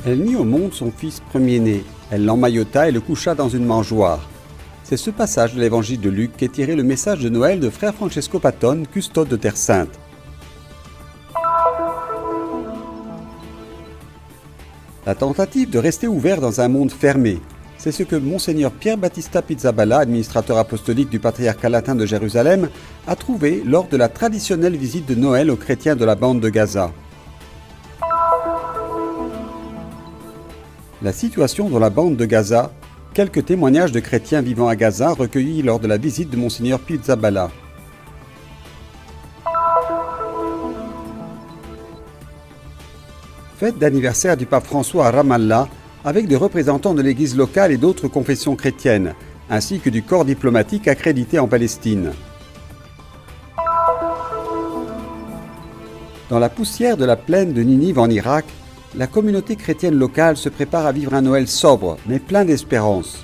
Elle mit au monde son fils premier-né, elle l'emmaillota et le coucha dans une mangeoire. C'est ce passage de l'évangile de Luc qu'est tiré le message de Noël de frère Francesco Patton, custode de Terre Sainte. La tentative de rester ouvert dans un monde fermé, c'est ce que Monseigneur Pierre Battista Pizzaballa, administrateur apostolique du patriarcat latin de Jérusalem, a trouvé lors de la traditionnelle visite de Noël aux chrétiens de la bande de Gaza. La situation dans la bande de Gaza, quelques témoignages de chrétiens vivant à Gaza recueillis lors de la visite de Monseigneur Pizzaballa. Fête d'anniversaire du pape François à Ramallah, avec des représentants de l'église locale et d'autres confessions chrétiennes, ainsi que du corps diplomatique accrédité en Palestine. Dans la poussière de la plaine de Ninive en Irak, la communauté chrétienne locale se prépare à vivre un Noël sobre, mais plein d'espérance.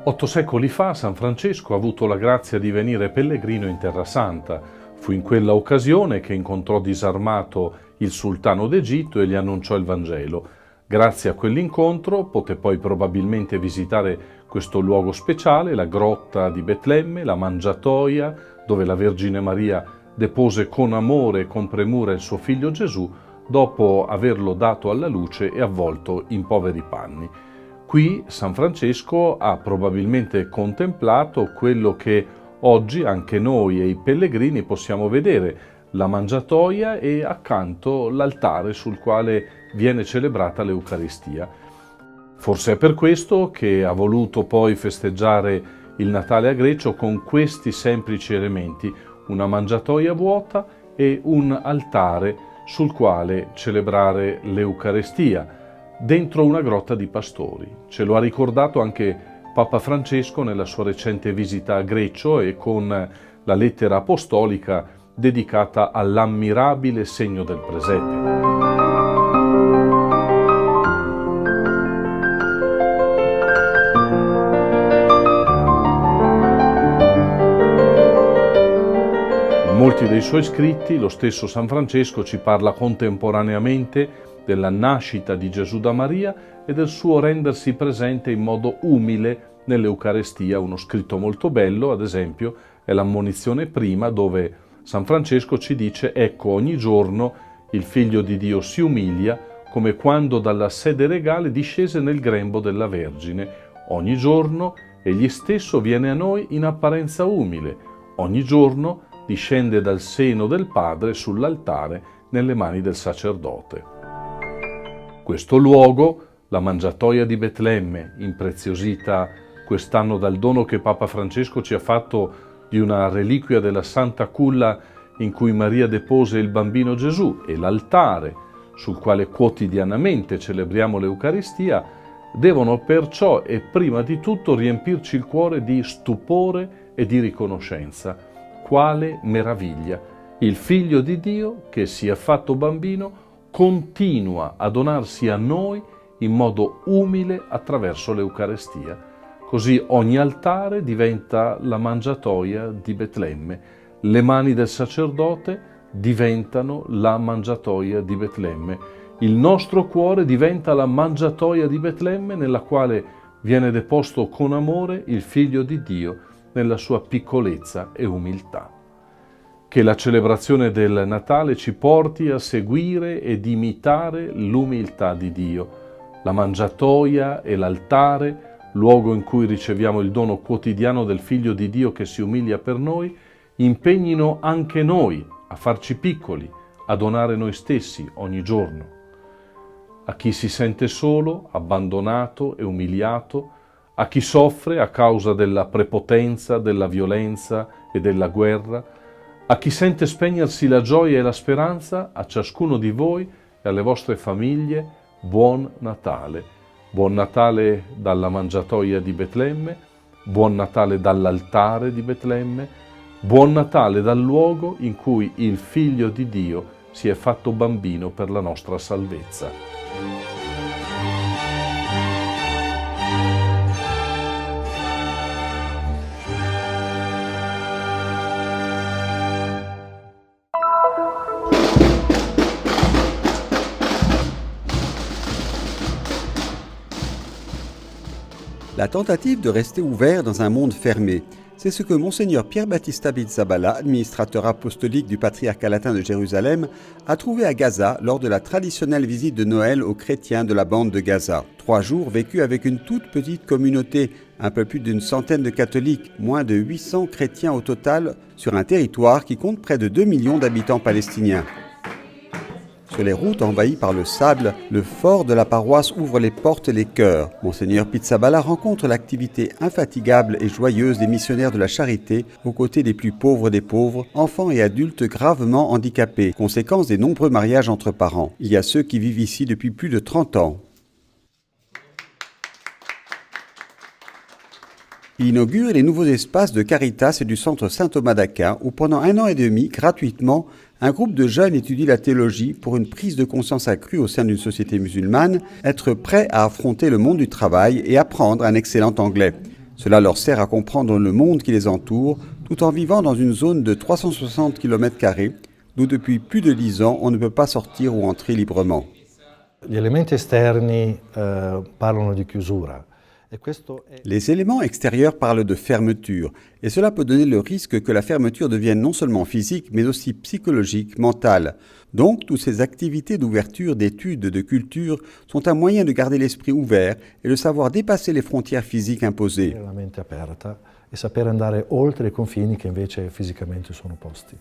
Otto secoli fa San Francesco ha avuto la grazia di venire pellegrino in Terra Santa. Fu in quella occasione che incontrò disarmato il sultano d'Egitto e gli annunciò il Vangelo. Grazie a quell'incontro poté poi probabilmente visitare questo luogo speciale, la grotta di Betlemme, la mangiatoia, dove la Vergine Maria depose con amore e con premura il suo figlio Gesù, dopo averlo dato alla luce e avvolto in poveri panni. Qui San Francesco ha probabilmente contemplato quello che oggi anche noi e i pellegrini possiamo vedere, la mangiatoia e accanto l'altare sul quale viene celebrata l'Eucaristia. Forse è per questo che ha voluto poi festeggiare il Natale a Greccio con questi semplici elementi, una mangiatoia vuota e un altare sul quale celebrare l'Eucaristia, dentro una grotta di pastori. Ce lo ha ricordato anche Papa Francesco nella sua recente visita a Greccio e con la lettera apostolica dedicata all'ammirabile segno del presepe. In molti dei suoi scritti lo stesso San Francesco ci parla contemporaneamente della nascita di Gesù da Maria e del suo rendersi presente in modo umile nell'Eucarestia. Uno scritto molto bello, ad esempio, è l'ammonizione prima, dove San Francesco ci dice: ecco, ogni giorno il Figlio di Dio si umilia come quando dalla sede regale discese nel grembo della Vergine. Ogni giorno egli stesso viene a noi in apparenza umile. Ogni giorno discende dal seno del Padre sull'altare nelle mani del sacerdote. Questo luogo, la mangiatoia di Betlemme, impreziosita quest'anno dal dono che Papa Francesco ci ha fatto di una reliquia della Santa Culla in cui Maria depose il bambino Gesù, e l'altare sul quale quotidianamente celebriamo l'Eucaristia, devono perciò e prima di tutto riempirci il cuore di stupore e di riconoscenza. Quale meraviglia! Il Figlio di Dio, che si è fatto bambino, continua a donarsi a noi in modo umile attraverso l'Eucarestia. Così ogni altare diventa la mangiatoia di Betlemme. Le mani del sacerdote diventano la mangiatoia di Betlemme. Il nostro cuore diventa la mangiatoia di Betlemme nella quale viene deposto con amore il Figlio di Dio nella sua piccolezza e umiltà. Che la celebrazione del Natale ci porti a seguire ed imitare l'umiltà di Dio. La mangiatoia e l'altare, luogo in cui riceviamo il dono quotidiano del Figlio di Dio che si umilia per noi, impegnino anche noi a farci piccoli, a donare noi stessi ogni giorno. A chi si sente solo, abbandonato e umiliato, a chi soffre a causa della prepotenza, della violenza e della guerra, a chi sente spegnersi la gioia e la speranza, a ciascuno di voi e alle vostre famiglie buon Natale. Buon Natale dalla mangiatoia di Betlemme, buon Natale dall'altare di Betlemme, buon Natale dal luogo in cui il Figlio di Dio si è fatto bambino per la nostra salvezza. La tentative de rester ouvert dans un monde fermé, c'est ce que Monseigneur Pierre Battista Pizzaballa, administrateur apostolique du patriarcat latin de Jérusalem, a trouvé à Gaza lors de la traditionnelle visite de Noël aux chrétiens de la bande de Gaza. 3 jours vécus avec une toute petite communauté, un peu plus d'une centaine de catholiques, moins de 800 chrétiens au total, sur un territoire qui compte près de 2 millions d'habitants palestiniens. Sur les routes envahies par le sable, le fort de la paroisse ouvre les portes et les cœurs. Monseigneur Pizzaballa rencontre l'activité infatigable et joyeuse des missionnaires de la charité aux côtés des plus pauvres des pauvres, enfants et adultes gravement handicapés, conséquence des nombreux mariages entre parents. Il y a ceux qui vivent ici depuis plus de 30 ans. Il inaugure les nouveaux espaces de Caritas et du centre Saint-Thomas d'Aquin où pendant 1 an et demi, gratuitement, un groupe de jeunes étudie la théologie pour une prise de conscience accrue au sein d'une société musulmane, être prêts à affronter le monde du travail et apprendre un excellent anglais. Cela leur sert à comprendre le monde qui les entoure, tout en vivant dans une zone de 360 km², d'où depuis plus de 10 ans on ne peut pas sortir ou entrer librement. Gli elementi esterni parlano di chiusura. Les éléments extérieurs parlent de fermeture, et cela peut donner le risque que la fermeture devienne non seulement physique, mais aussi psychologique, mentale. Donc, toutes ces activités d'ouverture, d'études, de culture sont un moyen de garder l'esprit ouvert et de savoir dépasser les frontières physiques imposées. La mente aperta e saper andare oltre i confini che invece fisicamente sono posti.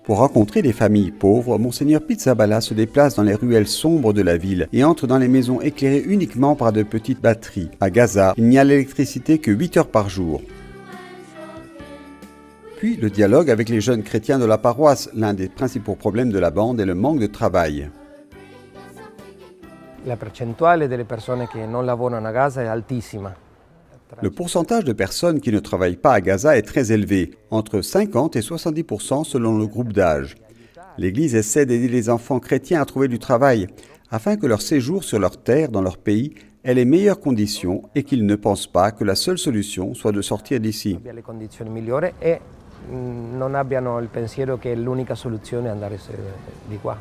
Pour rencontrer des familles pauvres, Monseigneur Pizzaballa se déplace dans les ruelles sombres de la ville et entre dans les maisons éclairées uniquement par de petites batteries. À Gaza, il n'y a l'électricité que 8 heures par jour. Puis le dialogue avec les jeunes chrétiens de la paroisse. L'un des principaux problèmes de la bande est le manque de travail. La percentuale delle persone che non lavorano a Gaza è altissima. Le pourcentage de personnes qui ne travaillent pas à Gaza est très élevé, entre 50 et 70% selon le groupe d'âge. L'Église essaie d'aider les enfants chrétiens à trouver du travail, afin que leur séjour sur leur terre, dans leur pays, ait les meilleures conditions et qu'ils ne pensent pas que la seule solution soit de sortir d'ici. Le condizioni migliori e non abbiano il pensiero che l'unica soluzione è andare di qua.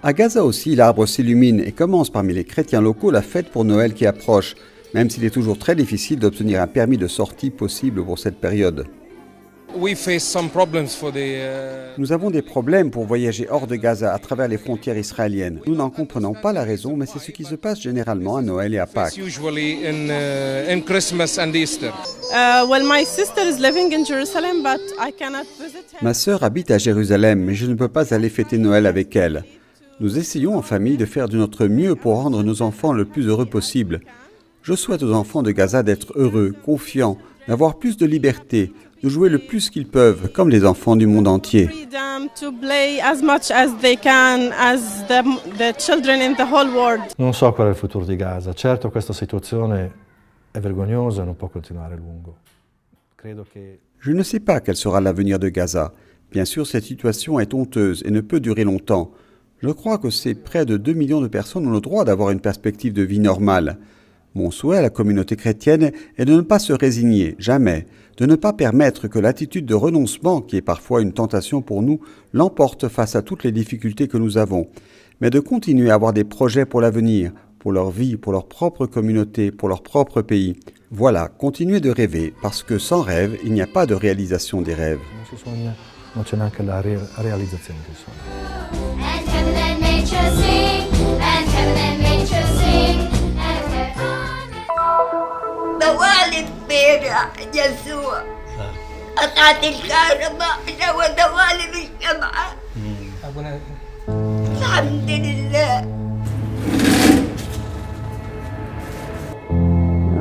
À Gaza aussi, l'arbre s'illumine et commence parmi les chrétiens locaux la fête pour Noël qui approche, même s'il est toujours très difficile d'obtenir un permis de sortie possible pour cette période. Nous avons des problèmes pour voyager hors de Gaza à travers les frontières israéliennes. Nous n'en comprenons pas la raison, mais c'est ce qui se passe généralement à Noël et à Pâques. Ma sœur habite à Jérusalem, mais je ne peux pas aller fêter Noël avec elle. Nous essayons en famille de faire de notre mieux pour rendre nos enfants le plus heureux possible. Je souhaite aux enfants de Gaza d'être heureux, confiants, d'avoir plus de liberté, de jouer le plus qu'ils peuvent, comme les enfants du monde entier. Non so qual è il futuro di Gaza. Certo questa situazione è vergognosa e non può continuare a lungo. Credo che Je ne sais pas quel sera l'avenir de Gaza. Bien sûr, cette situation est honteuse et ne peut durer longtemps. Je crois que ces près de 2 millions de personnes ont le droit d'avoir une perspective de vie normale. Mon souhait à la communauté chrétienne est de ne pas se résigner, jamais, de ne pas permettre que l'attitude de renoncement, qui est parfois une tentation pour nous, l'emporte face à toutes les difficultés que nous avons, mais de continuer à avoir des projets pour l'avenir, pour leur vie, pour leur propre communauté, pour leur propre pays. Voilà, continuer de rêver, parce que sans rêve, il n'y a pas de réalisation des rêves. non si sogna, non c'è neanche la realizzazione dei sogni. And heaven and nature sing, and heaven and nature sing, and heaven. طوال البيرع يسوع قطعت الكهرباء ودوالي بالشمعة الحمد لله.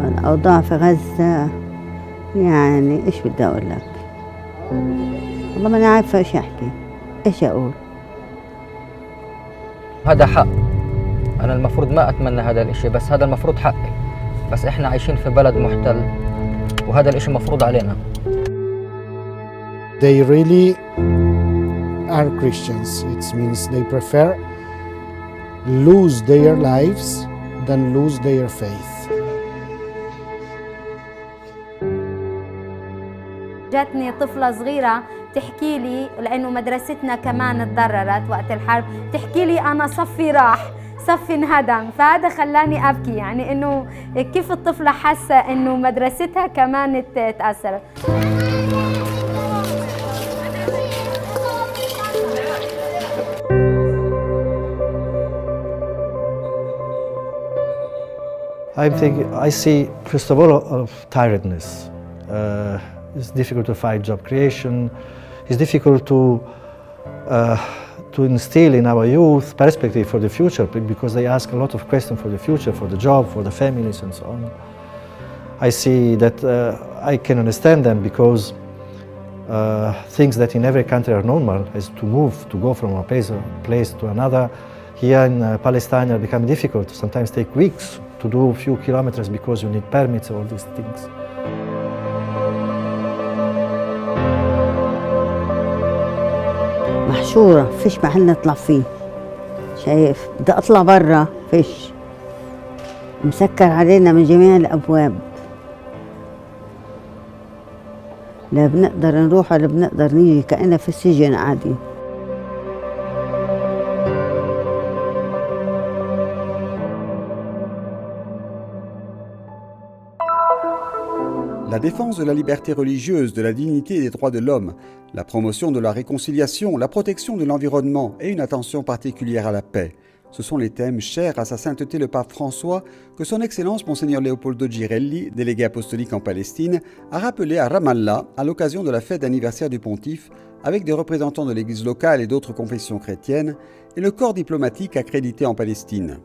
الأوضاع في غزة يعني إيش بدي أقول لك؟ والله ما أنا عارفة إيش أحكي، إيش أقول. هذا حق. أنا المفروض ما أتمنى هذا الإشي، بس هذا المفروض حقي. بس إحنا عايشين في بلد محتل وهذا الإشي مفروض علينا. They really are Christians. It means they prefer lose their lives than lose their faith. جاتني طفلة صغيرة تحكي لي، لأنه مدرستنا كمان تضررت وقت الحرب، تحكي لي أنا صفي راح، صفي انهدم، فهذا خلاني أبكي، يعني إنه كيف الطفلة حاسة إنه مدرستها كمان تأثرت. I see, first of all, of tiredness. It's difficult to find job creation. It's difficult to instill in our youth perspective for the future, because they ask a lot of questions for the future, for the job, for the families, and so on. I see that I can understand them, because things that in every country are normal, as to move, to go from a place to another, here in Palestine are becoming difficult. Sometimes take weeks to do a few kilometers because you need permits, all these things. محشورة، فيش محل نطلع فيه. شايف؟ بدي أطلع برا، فيش. مسكر علينا من جميع الأبواب. لا بنقدر نروح ولا بنقدر نيجي، كأننا في السجن عادي. La défense de la liberté religieuse, de la dignité et des droits de l'homme, la promotion de la réconciliation, la protection de l'environnement et une attention particulière à la paix. Ce sont les thèmes chers à sa sainteté le pape François que son Excellence Monseigneur Leopoldo Girelli, délégué apostolique en Palestine, a rappelé à Ramallah à l'occasion de la fête d'anniversaire du pontife avec des représentants de l'église locale et d'autres confessions chrétiennes et le corps diplomatique accrédité en Palestine.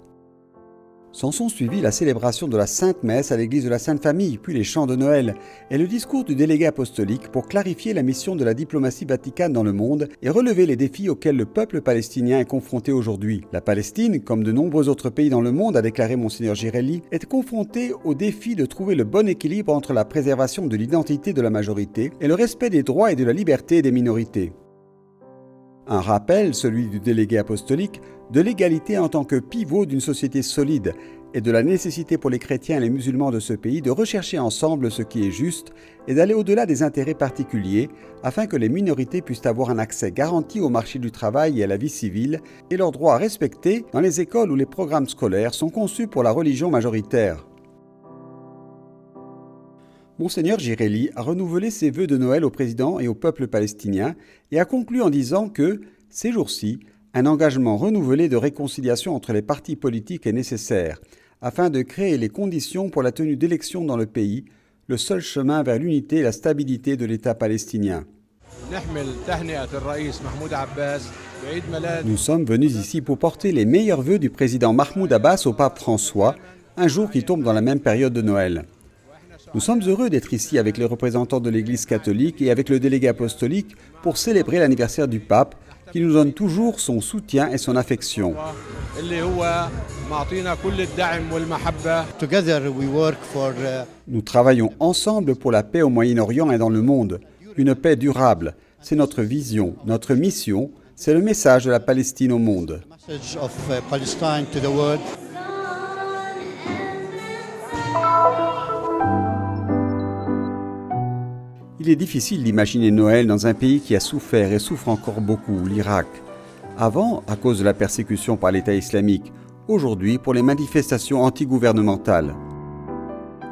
S'en sont suivis la célébration de la Sainte Messe à l'église de la Sainte Famille, puis les chants de Noël et le discours du délégué apostolique pour clarifier la mission de la diplomatie vaticane dans le monde et relever les défis auxquels le peuple palestinien est confronté aujourd'hui. La Palestine, comme de nombreux autres pays dans le monde, a déclaré Monseigneur Girelli, est confrontée au défi de trouver le bon équilibre entre la préservation de l'identité de la majorité et le respect des droits et de la liberté des minorités. Un rappel, celui du délégué apostolique, de l'égalité en tant que pivot d'une société solide et de la nécessité pour les chrétiens et les musulmans de ce pays de rechercher ensemble ce qui est juste et d'aller au-delà des intérêts particuliers afin que les minorités puissent avoir un accès garanti au marché du travail et à la vie civile et leurs droits respectés dans les écoles où les programmes scolaires sont conçus pour la religion majoritaire. Monseigneur Girelli a renouvelé ses vœux de Noël au président et au peuple palestinien et a conclu en disant que, ces jours-ci, un engagement renouvelé de réconciliation entre les partis politiques est nécessaire, afin de créer les conditions pour la tenue d'élections dans le pays, le seul chemin vers l'unité et la stabilité de l'État palestinien. Nous sommes venus ici pour porter les meilleurs vœux du président Mahmoud Abbas au pape François, un jour qui tombe dans la même période de Noël. Nous sommes heureux d'être ici avec les représentants de l'Église catholique et avec le délégué apostolique pour célébrer l'anniversaire du pape, qui nous donne toujours son soutien et son affection. Nous travaillons ensemble pour la paix au Moyen-Orient et dans le monde. Une paix durable, c'est notre vision, notre mission, c'est le message de la Palestine au monde. Il est difficile d'imaginer Noël dans un pays qui a souffert et souffre encore beaucoup, l'Irak. Avant, à cause de la persécution par l'État islamique, aujourd'hui pour les manifestations antigouvernementales.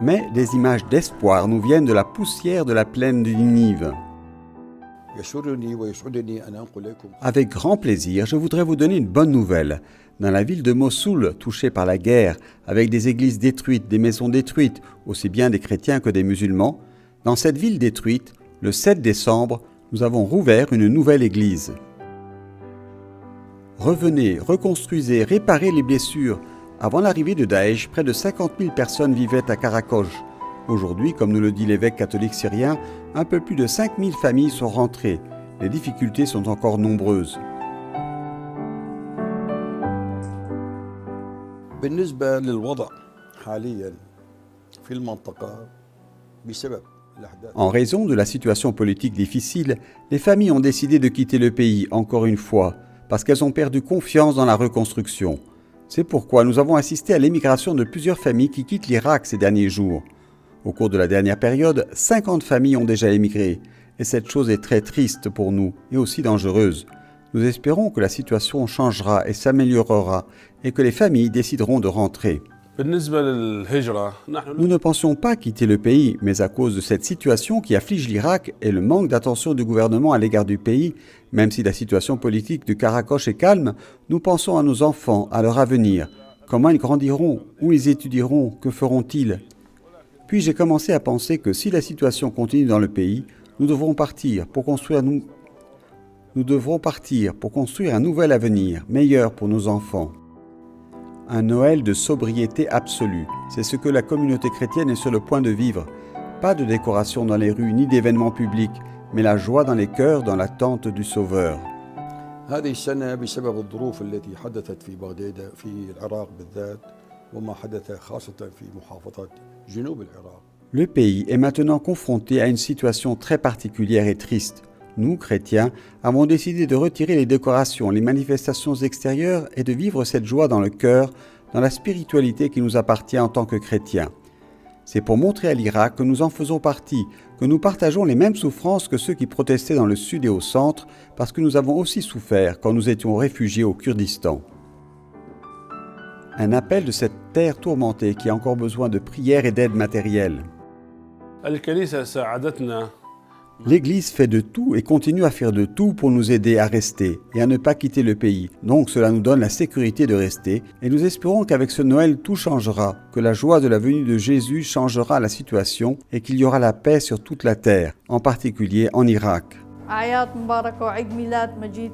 Mais des images d'espoir nous viennent de la poussière de la plaine de Ninive. Avec grand plaisir, je voudrais vous donner une bonne nouvelle. Dans la ville de Mossoul, touchée par la guerre, avec des églises détruites, des maisons détruites, aussi bien des chrétiens que des musulmans, dans cette ville détruite, le 7 décembre, nous avons rouvert une nouvelle église. Revenez, reconstruisez, réparez les blessures. Avant l'arrivée de Daesh, près de 50 000 personnes vivaient à Karakoj. Aujourd'hui, comme nous le dit l'évêque catholique syrien, un peu plus de 5 000 familles sont rentrées. Les difficultés sont encore nombreuses. بالنسبة للوضع حاليا في المنطقة بسبب الأحداث. En raison de la situation politique difficile, les familles ont décidé de quitter le pays encore une fois, parce qu'elles ont perdu confiance dans la reconstruction. C'est pourquoi nous avons assisté à l'émigration de plusieurs familles qui quittent l'Irak ces derniers jours. Au cours de la dernière période, 50 familles ont déjà émigré, et cette chose est très triste pour nous et aussi dangereuse. Nous espérons que la situation changera et s'améliorera et que les familles décideront de rentrer. Nous ne pensions pas quitter le pays, mais à cause de cette situation qui afflige l'Irak et le manque d'attention du gouvernement à l'égard du pays, même si la situation politique du Karakoche est calme, nous pensons à nos enfants, à leur avenir. Comment ils grandiront? Où ils étudieront? Que feront-ils? Puis j'ai commencé à penser que si la situation continue dans le pays, nous devrons partir pour construire un nouvel avenir, meilleur pour nos enfants. Un Noël de sobriété absolue, c'est ce que la communauté chrétienne est sur le point de vivre. Pas de décoration dans les rues ni d'événements publics, mais la joie dans les cœurs dans l'attente du Sauveur. هذه السنة بسبب الظروف التي حدثت في بغداد في العراق بالذات وما حدث خاصة في محافظة جنوب العراق. Le pays est maintenant confronté à une situation très particulière et triste. Nous, chrétiens, avons décidé de retirer les décorations, les manifestations extérieures et de vivre cette joie dans le cœur, dans la spiritualité qui nous appartient en tant que chrétiens. C'est pour montrer à l'Irak que nous en faisons partie, que nous partageons les mêmes souffrances que ceux qui protestaient dans le sud et au centre, parce que nous avons aussi souffert quand nous étions réfugiés au Kurdistan. Un appel de cette terre tourmentée qui a encore besoin de prières et d'aide matérielle. L'Église fait de tout et continue à faire de tout pour nous aider à rester et à ne pas quitter le pays. Donc cela nous donne la sécurité de rester et nous espérons qu'avec ce Noël tout changera, que la joie de la venue de Jésus changera la situation et qu'il y aura la paix sur toute la terre, en particulier en Irak. أعياد مباركة وعيد ميلاد مجيد